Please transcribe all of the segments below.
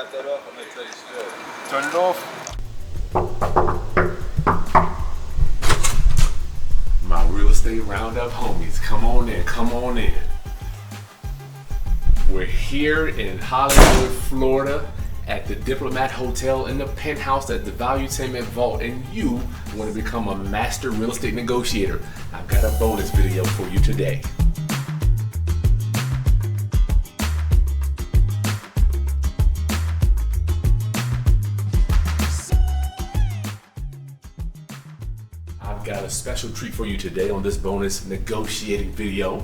got that off, I'm gonna tell you straight. Turn it off. My real estate roundup homies, come on in, come on in. We're here in Hollywood, Florida at the Diplomat Hotel in the penthouse at the Valuetainment Vault, and you want to become a master real estate negotiator. I've got a bonus video for you today. I've got a special treat for you today on this bonus negotiating video.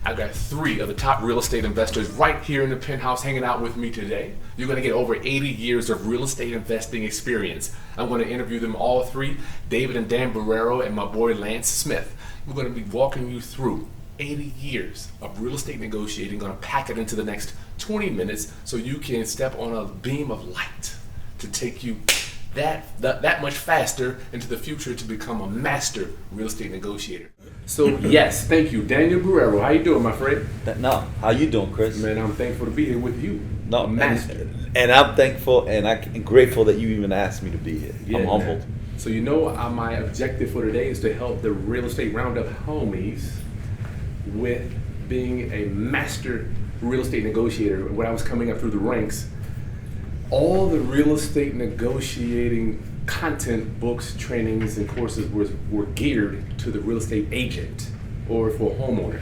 I've got 3 of the top real estate investors right here in the penthouse hanging out with me today. You're going to get over 80 years of real estate investing experience. I'm going to interview them all 3, David and Dan Borrero and my boy Lance Smith. We're going to be walking you through 80 years of real estate negotiating, going to pack it into the next 20 minutes so you can step on a beam of light to take you that much faster into the future to become a master real estate negotiator. So yes, thank you, Daniel Borrero. How you doing, my friend? No, how you doing, Chris? Man, I'm thankful to be here with you. No, a master. And I'm thankful and I'm grateful that you even asked me to be here. Yeah, I'm humbled. Man. So you know, my objective for today is to help the real estate roundup homies with being a master real estate negotiator. When I was coming up through the ranks, all the real estate negotiating content, books, trainings, and courses were geared to the real estate agent or for a homeowner.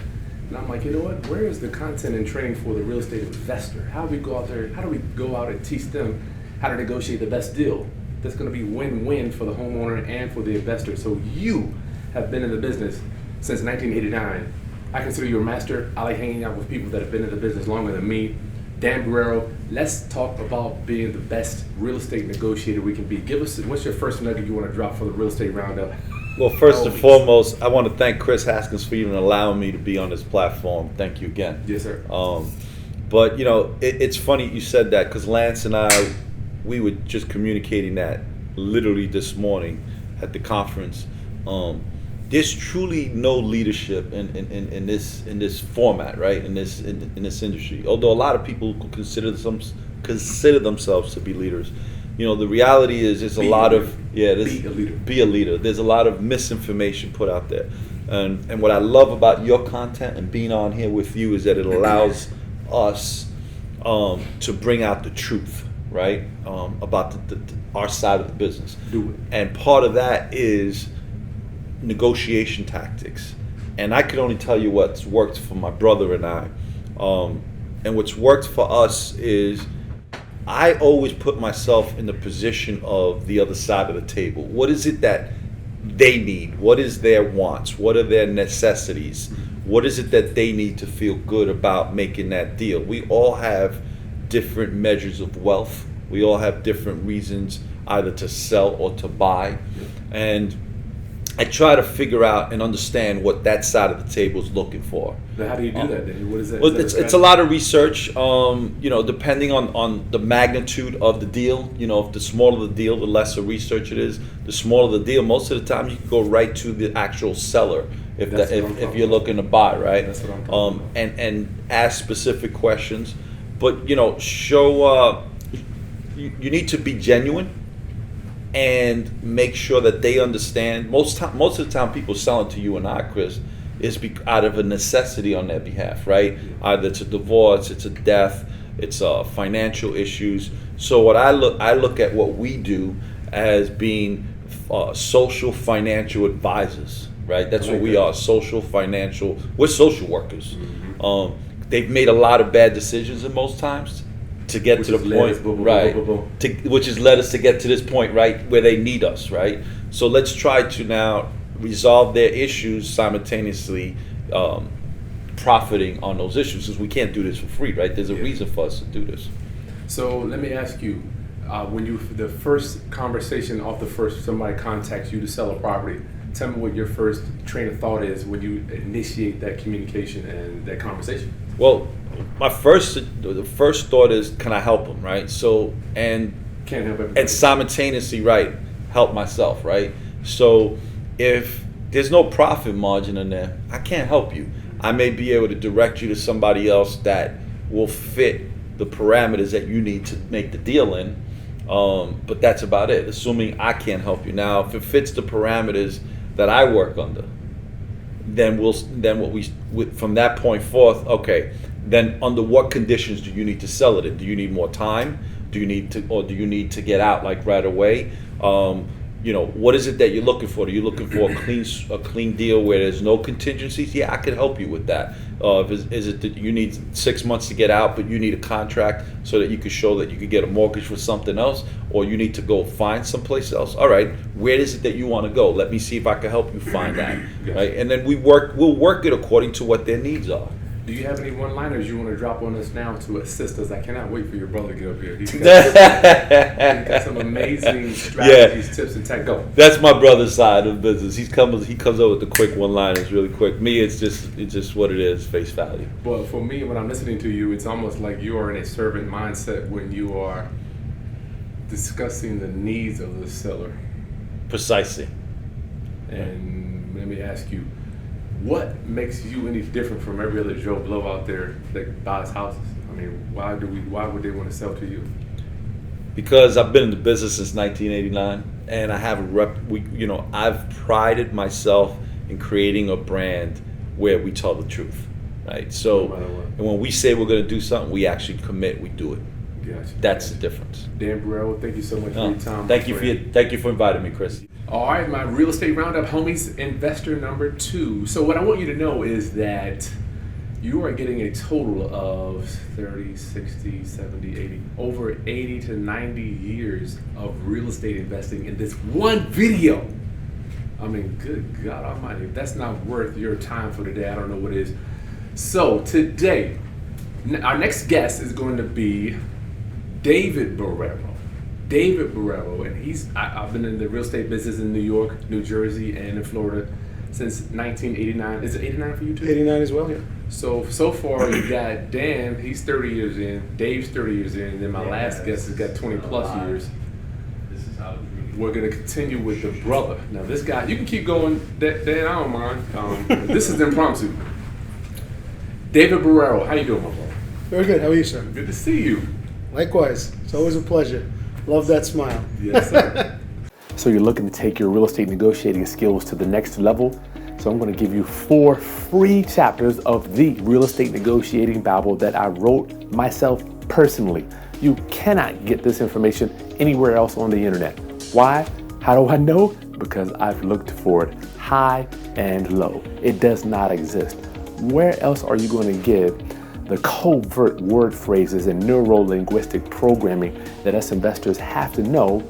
And I'm like, you know what? Where is the content and training for the real estate investor? How do we go out there? How do we go out and teach them how to negotiate the best deal that's going to be win-win for the homeowner and for the investor? So you have been in the business since 1989. I consider you a master. I like hanging out with people that have been in the business longer than me. Dan Borrero, let's talk about being the best real estate negotiator we can be. Give us, what's your first nugget you want to drop for the real estate roundup? Well, first and foremost, I want to thank Chris Haskins for even allowing me to be on this platform. Thank you again. Yes, sir. But you know, it's funny you said that because Lance and I, we were just communicating that literally this morning at the conference. There's truly no leadership in this format, right? In this industry. Although a lot of people consider themselves to be leaders, you know, the reality is there's be a leader. There's a lot of misinformation put out there, and what I love about your content and being on here with you is that it allows us to bring out the truth, right? About our side of the business. Do it. And part of that is negotiation tactics, and I can only tell you what's worked for my brother and I, and what's worked for us is I always put myself in the position of the other side of the table. What is it that they need? What is their wants? What are their necessities? What is it that they need to feel good about making that deal? We all have different measures of wealth. We all have different reasons either to sell or to buy, and I try to figure out and understand what that side of the table is looking for. But how do you do that then? What is that? Well, it's a lot of research, you know, depending on the magnitude of the deal. You know, if the smaller the deal, the lesser research it is. The smaller the deal, most of the time you can go right to the actual seller if you're looking to buy, right? That's what I'm talking about. And ask specific questions. But, you know, show, you need to be genuine and make sure that they understand. Most of the time people selling to you and I, Chris, is out of a necessity on their behalf, right? Either it's a divorce, it's a death, it's financial issues. So what I look at what we do as being social financial advisors, right? That's what we are, social financial. We're social workers. Mm-hmm. They've made a lot of bad decisions in most times to get to the point, right? Which has led us to get to this point, right, where they need us, right? So let's try to now resolve their issues simultaneously, profiting on those issues, because we can't do this for free, right? There's a reason for us to do this. So let me ask you, when the first conversation off the first, somebody contacts you to sell a property, tell me what your first train of thought is when you initiate that communication and that conversation. Well, the first thought is, can I help them, right? So, and can't help everybody. And simultaneously, right, help myself, right? So if there's no profit margin in there, I can't help you. I may be able to direct you to somebody else that will fit the parameters that you need to make the deal in. But that's about it, assuming I can't help you. Now, if it fits the parameters that I work under, then from that point forth, okay, then under what conditions do you need to sell it in? Do you need more time? Do you need to get out like right away? What is it that you're looking for? Are you looking for a clean deal where there's no contingencies? Yeah, I can help you with that. Is it that you need 6 months to get out, but you need a contract so that you can show that you could get a mortgage for something else, or you need to go find someplace else? All right, where is it that you want to go? Let me see if I can help you find that. Right, and then we'll work it according to what their needs are. Do you have any one-liners you want to drop on us now to assist us? I cannot wait for your brother to get up here. He's got some amazing strategies, tips, and tech. Go. That's my brother's side of the business. He comes up with the quick one-liners really quick. Me, it's just what it is, face value. Well, for me, when I'm listening to you, it's almost like you are in a servant mindset when you are discussing the needs of the seller. Precisely. And let me ask you, what makes you any different from every other Joe Blow out there that buys houses? I mean, why would they want to sell to you? Because I've been in the business since 1989, and I have I've prided myself in creating a brand where we tell the truth, right? So, and when we say we're going to do something, we actually commit, we do it. Gotcha. That's the difference. Dan Borrero, thank you so much for your time. Thank you for inviting me, Chris. All right, my real estate roundup homies, investor number 2. So what I want you to know is that you are getting a total of 30, 60, 70, 80, over 80 to 90 years of real estate investing in this one video. I mean, good God almighty, if that's not worth your time for today, I don't know what is. So today, our next guest is going to be David Borrero. David Borrero, and I've been in the real estate business in New York, New Jersey, and in Florida since 1989. Is it 89 for you too? 89 as well, yeah. So far you got Dan, he's 30 years in, Dave's 30 years in, and then my last guest has got 20 plus years. This is how We're going to continue with the brother. Now this guy, you can keep going, Dan, I don't mind. This is impromptu. David Borrero, how you doing, my brother? Very good. How are you, sir? Good to see you. Likewise. It's always a pleasure. Love that smile. Yes, sir. So you're looking to take your real estate negotiating skills to the next level. So I'm going to give you 4 free chapters of the Real Estate Negotiating Bible that I wrote myself personally. You cannot get this information anywhere else on the internet. Why? How do I know? Because I've looked for it high and low. It does not exist. Where else are you going to get the covert word phrases and neuro-linguistic programming that us investors have to know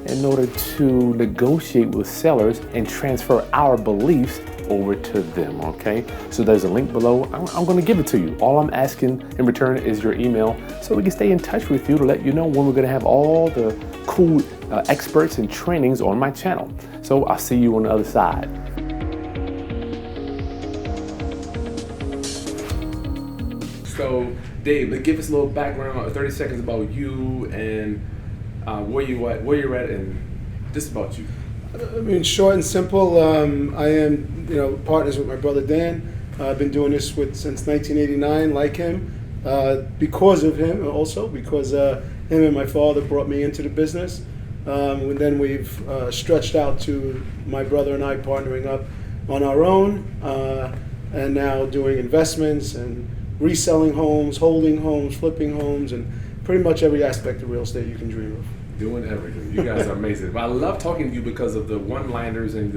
in order to negotiate with sellers and transfer our beliefs over to them, okay? So there's a link below. I'm going to give it to you. All I'm asking in return is your email so we can stay in touch with you to let you know when we're going to have all the cool experts and trainings on my channel. So I'll see you on the other side. So, Dave, give us a little background, 30 seconds about you and where you're at, and just about you. I mean, short and simple. I am, partners with my brother Dan. I've been doing this since 1989, like him, because of him, also because him and my father brought me into the business. And then we've stretched out to my brother and I partnering up on our own, and now doing investments and reselling homes, holding homes, flipping homes, and pretty much every aspect of real estate you can dream of. Doing everything. You guys are amazing. But I love talking to you because of the one-liners and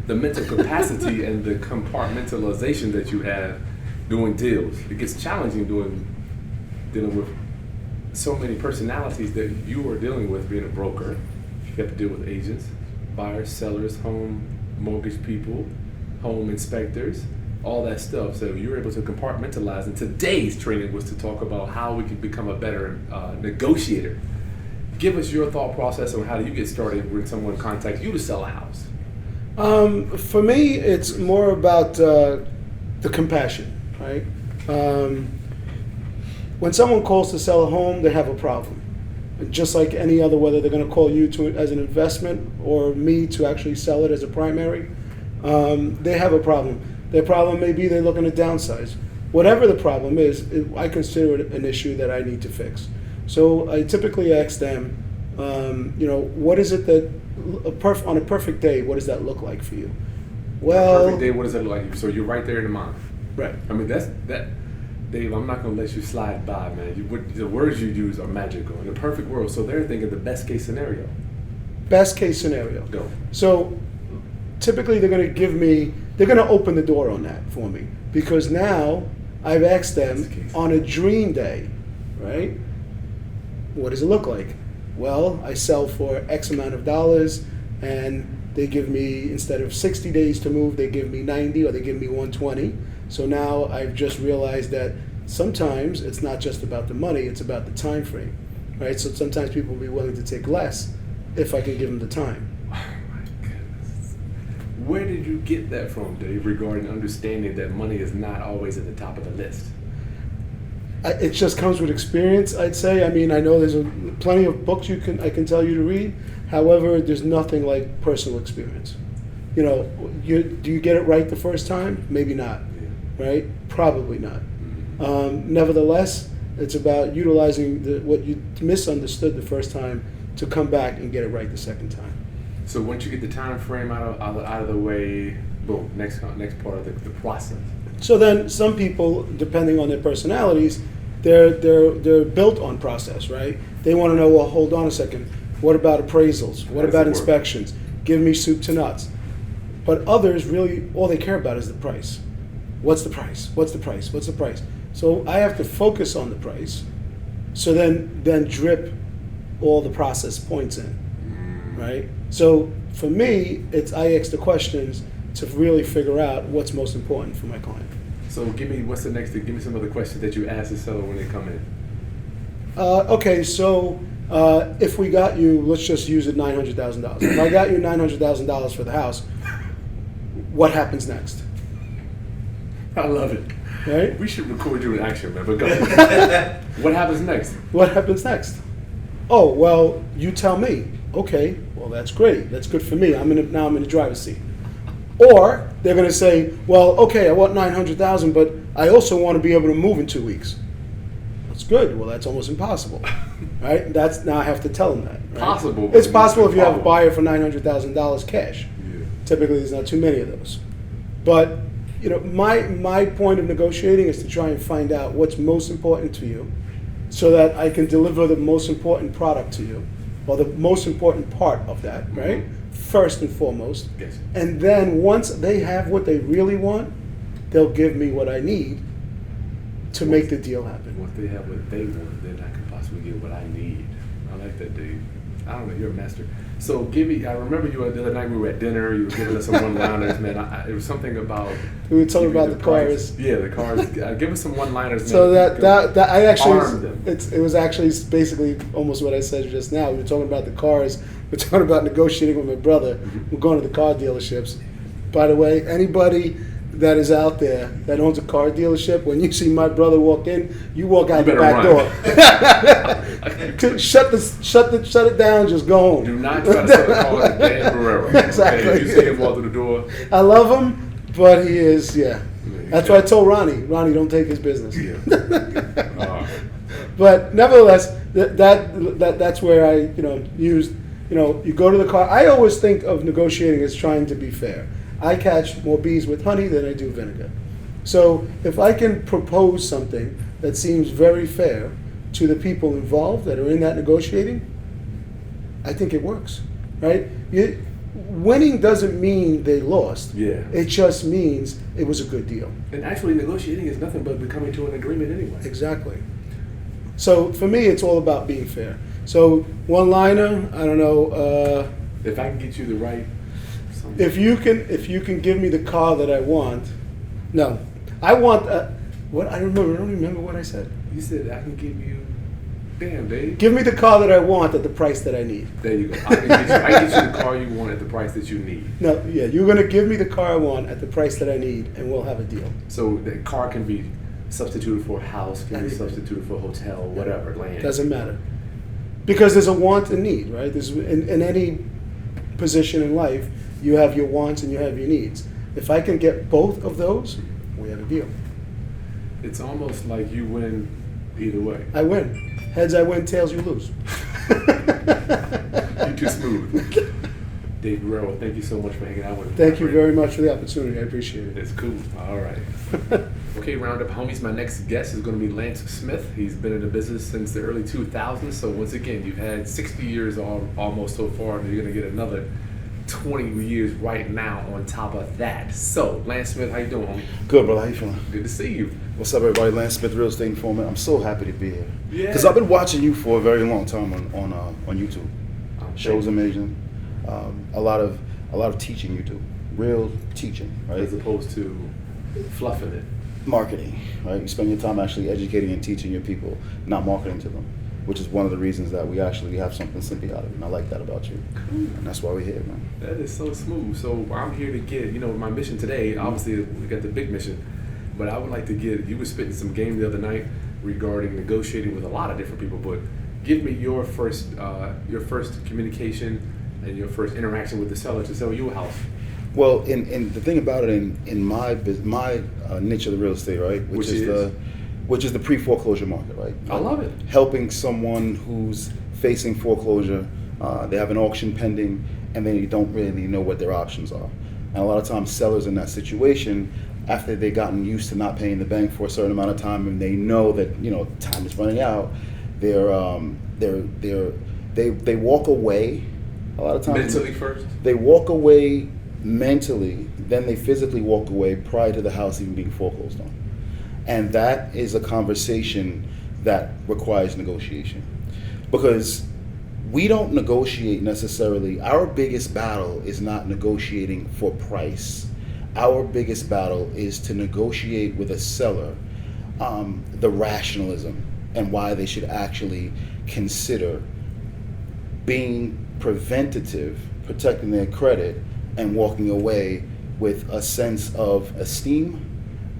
the mental capacity and the compartmentalization that you have doing deals. It gets challenging dealing with so many personalities that you are dealing with being a broker. You have to deal with agents, buyers, sellers, home mortgage people, home inspectors, all that stuff. So you're able to compartmentalize. And today's training was to talk about how we can become a better negotiator. Give us your thought process on how do you get started when someone contacts you to sell a house. For me, it's more about the compassion, right? When someone calls to sell a home, they have a problem. Just like any other, whether they're going to call you as an investment or me to actually sell it as a primary, they have a problem. Their problem may be they're looking to downsize. Whatever the problem is, I consider it an issue that I need to fix. So I typically ask them, what is it that, on a perfect day, what does that look like for you? Well, perfect day, what does that look like? So you're right there in the mind. right. I mean, Dave, I'm not going to let you slide by, man. The words you use are magical. In the perfect world, so they're thinking the best case scenario. Best case scenario. Go. So typically they're going to open the door on that for me, because now I've asked them on a dream day, right? What does it look like? Well, I sell for X amount of dollars, and they give me, instead of 60 days to move, they give me 90 or they give me 120. So now I've just realized that sometimes it's not just about the money, it's about the time frame, right? So sometimes people will be willing to take less if I can give them the time. Oh my goodness. Where did you get that from, Dave, regarding understanding that money is not always at the top of the list? It just comes with experience, I'd say. I mean, I know there's plenty of books I can tell you to read. However, there's nothing like personal experience. Do you get it right the first time? Maybe not, right? Probably not. Nevertheless, it's about utilizing what you misunderstood the first time to come back and get it right the second time. So once you get the time frame out of the way, boom, next part of the process. So then some people, depending on their personalities, they're built on process, right? They want to know, well, hold on a second. What about appraisals? What about inspections? Give me soup to nuts. But others really, all they care about is the price. What's the price? What's the price? What's the price? So I have to focus on the price, so then drip all the process points in, right? So for me, I ask the questions to really figure out what's most important for my client. So give me some of the questions that you ask the seller when they come in. Okay, so if we got you, let's just use it $900,000. If I got you $900,000 for the house, what happens next? I love it. Right? We should record you in action, man. But go. What happens next? What happens next? Oh, well, you tell me. Okay, well, that's great. That's good for me. Now I'm in the driver's seat. Or they're going to say, well, okay, I want $900,000, but I also want to be able to move in 2 weeks. That's good. Well, that's almost impossible, right? Now I have to tell them that. Right? Possible. It's possible if you have a buyer for $900,000 cash. Yeah. Typically, there's not too many of those. But my point of negotiating is to try and find out what's most important to you, so that I can deliver the most important product to you, or the most important part of that, right? First and foremost. Yes. And then once they have what they really want, they'll give me what I need to make the deal happen. Once they have what they want, then I can possibly get what I need. I like that, Dave. I don't know, you're a master. So I remember you the other night we were at dinner, you were giving us some one-liners, man. It was something about... We were talking about the cars. Yeah, the cars. Give us some one-liners, man. So that I actually, arm them. it was actually basically almost what I said just now. We were talking about the cars. We're talking about negotiating with my brother. We're going to the car dealerships. By the way, anybody that is out there that owns a car dealership, when you see my brother walk in, you walk out the back door. Shut it down. Just go home. Do not try to sell a car to Dave Borrero. Exactly. Okay? If you see him walk through the door. I love him, but he is, yeah. That's why I told Ronnie, don't take his business. Yeah. But nevertheless, that's where I used. You go to the car. I always think of negotiating as trying to be fair. I catch more bees with honey than I do vinegar. So if I can propose something that seems very fair to the people involved that are in that negotiating, I think it works, right? Winning doesn't mean they lost. Yeah. It just means it was a good deal. And actually, negotiating is nothing but coming to an agreement anyway. Exactly. So for me, it's all about being fair. So one-liner, I don't know. If I can get you the right. If you can give me the car that I want, no, I want what I don't remember what I said. You said I can give you. Damn, Dave. Give me the car that I want at the price that I need. There you go. I can get you the car you want at the price that you need. No, yeah, you're gonna give me the car I want at the price that I need, and we'll have a deal. So the car can be substituted for a house, can be substituted for a hotel, whatever, land. Doesn't matter, because there's a want and need, right? There's in any position in life, you have your wants and you have your needs. If I can get both of those, we have a deal. It's almost like you win either way. I win. Heads I win, tails you lose. You're too smooth. Dave Borrero, thank you so much for hanging out with me. Thank you very much for the opportunity. I appreciate it. It's cool. All right. Okay, Roundup homies, my next guest is going to be Lance Smith. He's been in the business since the early 2000s. So once again, you've had 60 years almost so far, and you're going to get another 20 years right now on top of that. So, Lance Smith, how you doing, homie? Good, brother. How you feeling? Good to see you. What's up, everybody? Lance Smith, Real Estate Informant. I'm so happy to be here. Yeah. Because I've been watching you for a very long time on YouTube. Oh, Show's amazing. A lot of teaching you do. Real teaching, right? As opposed to fluffing it. Marketing, right? You spend your time actually educating and teaching your people, not marketing to them, which is one of the reasons that we actually have something symbiotic. And I like that about you. Cool. And that's why we're here, man. That is so smooth. So I'm here to get, my mission today, obviously we got the big mission, but I would like to get, you were spitting some game the other night regarding negotiating with a lot of different people, but give me your first communication and your first interaction with the seller to sell you a house. Well, in the thing about it, in my niche of the real estate, right, which is the pre-foreclosure market, right? I love it. Helping someone who's facing foreclosure, they have an auction pending, and they don't really know what their options are. And a lot of times, sellers in that situation, after they've gotten used to not paying the bank for a certain amount of time, and they know that time is running out, they walk away. A lot of times, Mentally first? they walk away mentally, then they physically walk away prior to the house even being foreclosed on. And that is a conversation that requires negotiation. Because we don't negotiate necessarily. Our biggest battle is not negotiating for price. Our biggest battle is to negotiate with a seller the rationalism and why they should actually consider being preventative, protecting their credit, and walking away with a sense of esteem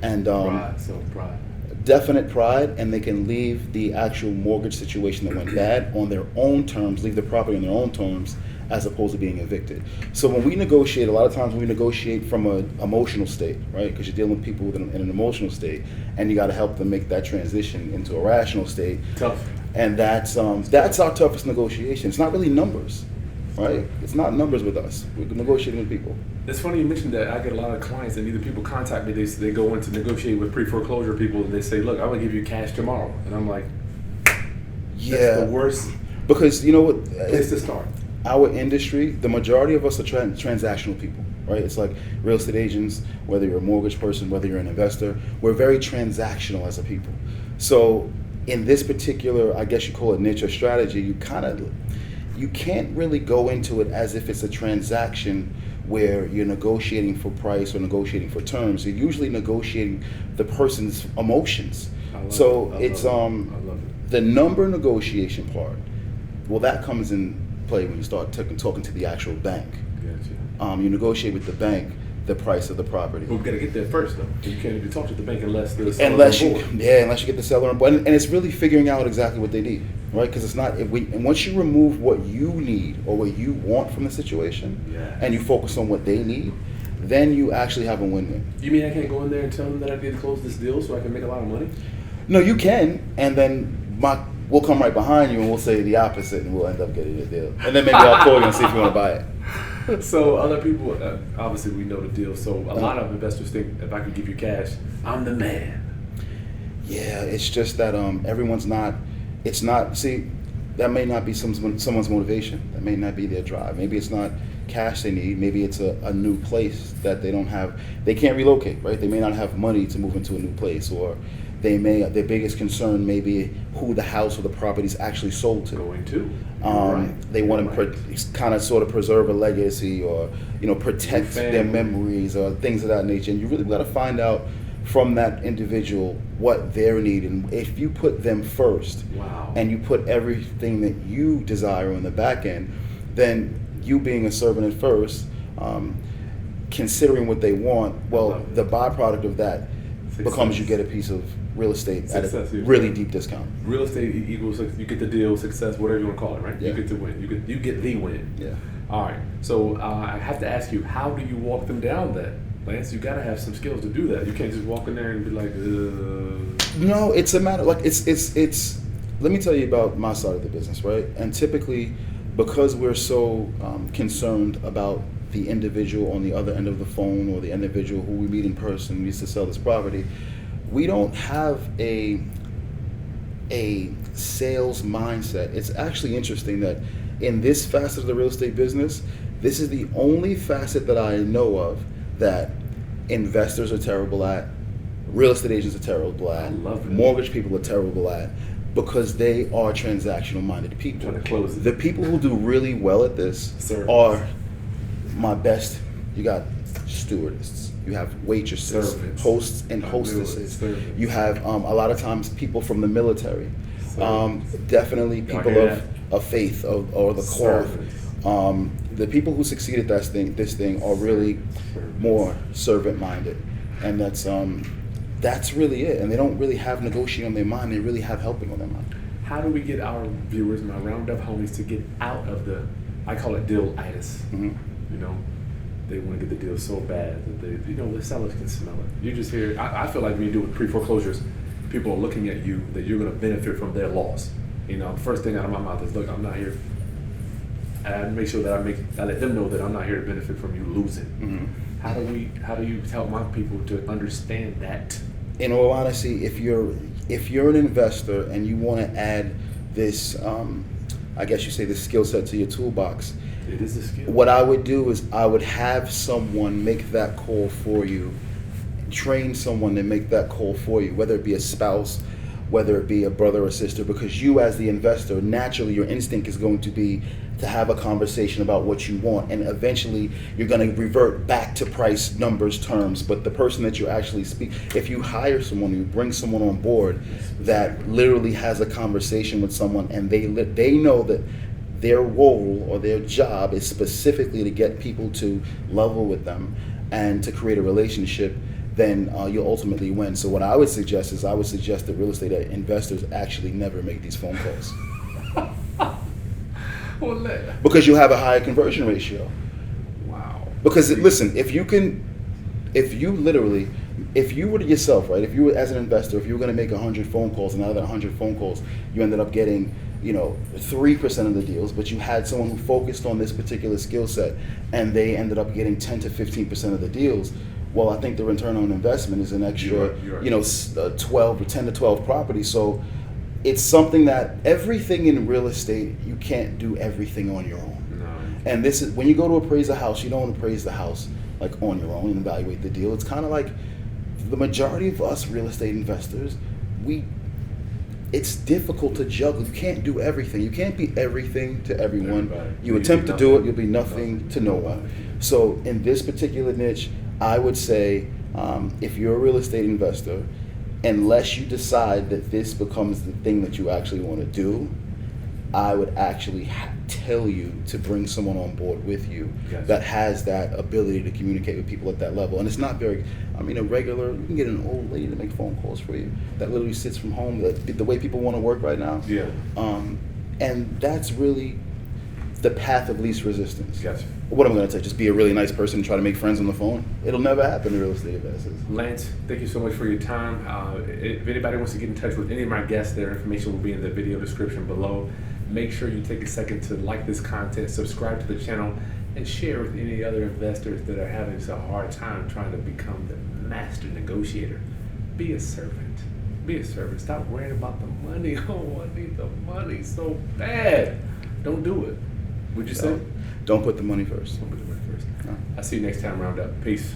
and Pride. definite pride, and they can leave the actual mortgage situation that went bad on their own terms, leave the property on their own terms, as opposed to being evicted. So when we negotiate, a lot of times we negotiate from an emotional state, right? Because you're dealing with people in an emotional state, and you got to help them make that transition into a rational state. Tough. And that's our toughest negotiation. It's not really numbers, right? It's not numbers with us. We're negotiating with people. It's funny you mentioned that. I get a lot of clients, and either people contact me, they go in to negotiate with pre-foreclosure people, and they say, look, I'm going to give you cash tomorrow. And I'm like, Yeah. that's the worst Because you know what? place to start. Our industry, the majority of us are transactional people, right? It's like real estate agents, whether you're a mortgage person, whether you're an investor, we're very transactional as a people. So in this particular, I guess you call it niche or strategy, you can't really go into it as if it's a transaction where you're negotiating for price or negotiating for terms. You're usually negotiating the person's emotions. I love So it. it's I love it. the number negotiation part. Well, that comes in play when you start talking to the actual bank. Gotcha. You negotiate with the bank the price of the property. But we got to get there first, though. You can't even talk to the bank unless the seller's Unless on you, board. unless you get the seller on board, and it's really figuring out exactly what they need, right? Because it's not. And once you remove what you need or what you want from the situation, Yeah. and you focus on what they need, then you actually have a win-win. You mean I can't go in there and tell them that I need to close this deal so I can make a lot of money? No, you can, and then we'll come right behind you and we'll say the opposite, and we'll end up getting a deal. And then maybe I'll call you and see if you want to buy it. So other people, obviously we know the deal. So a lot of investors think if I could give you cash, I'm the man. Yeah, it's just that everyone's not. It's not. See, that may not be someone's motivation. That may not be their drive. Maybe it's not cash they need. Maybe it's a new place that they don't have. They can't relocate, right? They may not have money to move into a new place, or their biggest concern may be who the house or the property is actually sold to. Going to. Right. They want Right. to kind of sort of preserve a legacy, or protect their Family. memories or things of that nature. And you really got to find out from that individual what they're needing. If you put them first, Wow. and you put everything that you desire on the back end, then you being a servant at first, considering what they want, well, the byproduct of that becomes you get a piece of real estate at Success, a yeah. really deep discount. Real estate equals you get the deal, success, whatever you want to call it, right? Yeah. You get to win. You get the win. Yeah. All right. So I have to ask you, how do you walk them down that? Lance, you got to have some skills to do that. You can't just walk in there and be like, No, it's a matter like it's. Let me tell you about my side of the business, right? And typically, because we're so concerned about the individual on the other end of the phone or the individual who we meet in person needs to sell this property, we don't have a sales mindset. It's actually interesting that in this facet of the real estate business, this is the only facet that I know of that investors are terrible at, real estate agents are terrible at, mortgage people are terrible at, because they are transactional minded people. Trying to close it. The people who do really well at this are my best. You got stewardesses, you have waitresses, Servants. hosts and hostesses. Servants. You have a lot of times people from the military, definitely Y'all people hear of faith or the cloth. Servants. The people who succeed at this thing are really more servant minded, and that's really it. And they don't really have negotiating on their mind; they really have helping on their mind. How do we get our viewers, my roundup homies, to get out of the, I call it deal-itis. Mm-hmm. You know, they want to get the deal so bad that they, the sellers can smell it. You just hear, I feel like when you do with pre-foreclosures, people are looking at you that you're going to benefit from their loss. You know, the first thing out of my mouth is, look, I'm not here. I make sure that I let them know that I'm not here to benefit from you losing. Mm-hmm. How do you help my people to understand that? In all honesty, if you're an investor and you want to add this, I guess you say this skill set to your toolbox, It is a skill. what I would do is I would have someone make that call for you, train someone to make that call for you, whether it be a spouse, whether it be a brother or sister, because you as the investor, naturally your instinct is going to be to have a conversation about what you want, and eventually you're going to revert back to price, numbers, terms. But the person that you actually speak, if you hire someone, you bring someone on board that literally has a conversation with someone, and they know that their role or their job is specifically to get people to level with them and to create a relationship, then you'll ultimately win. So what I would suggest is that real estate investors actually never make these phone calls. Because you have a higher conversion ratio. Wow. Because listen, if you were to yourself, right, if you were as an investor, if you were going to make 100 phone calls, and out of that 100 phone calls, you ended up getting 3% of the deals, but you had someone who focused on this particular skill set, and they ended up getting 10 to 15% of the deals. Well, I think the return on investment is an extra, You're right. 12 or 10 to 12 properties. So it's something that everything in real estate, you can't do everything on your own. No. And this is when you go to appraise a house, you don't appraise the house like on your own and evaluate the deal. It's kind of like the majority of us real estate investors, it's difficult to juggle. You can't do everything. You can't be everything to everyone. Everybody. You attempt to do it, you'll be nothing to no one. So in this particular niche, I would say if you're a real estate investor, unless you decide that this becomes the thing that you actually want to do, I would actually tell you to bring someone on board with you Gotcha. that has that ability to communicate with people at that level. And it's not very, you can get an old lady to make phone calls for you that literally sits from home, the way people want to work right now. Yeah. And that's really the path of least resistance. Gotcha. What am I going to say? Just be a really nice person and try to make friends on the phone? It'll never happen in real estate investors. Lance, thank you so much for your time. If anybody wants to get in touch with any of my guests, their information will be in the video description below. Make sure you take a second to like this content, subscribe to the channel, and share with any other investors that are having a hard time trying to become the master negotiator. Be a servant. Be a servant. Stop worrying about the money. Oh, I need the money so bad. Don't do it. Would you say? Don't put the money first. Don't put the money first. No. I'll see you next time, Roundup. Peace.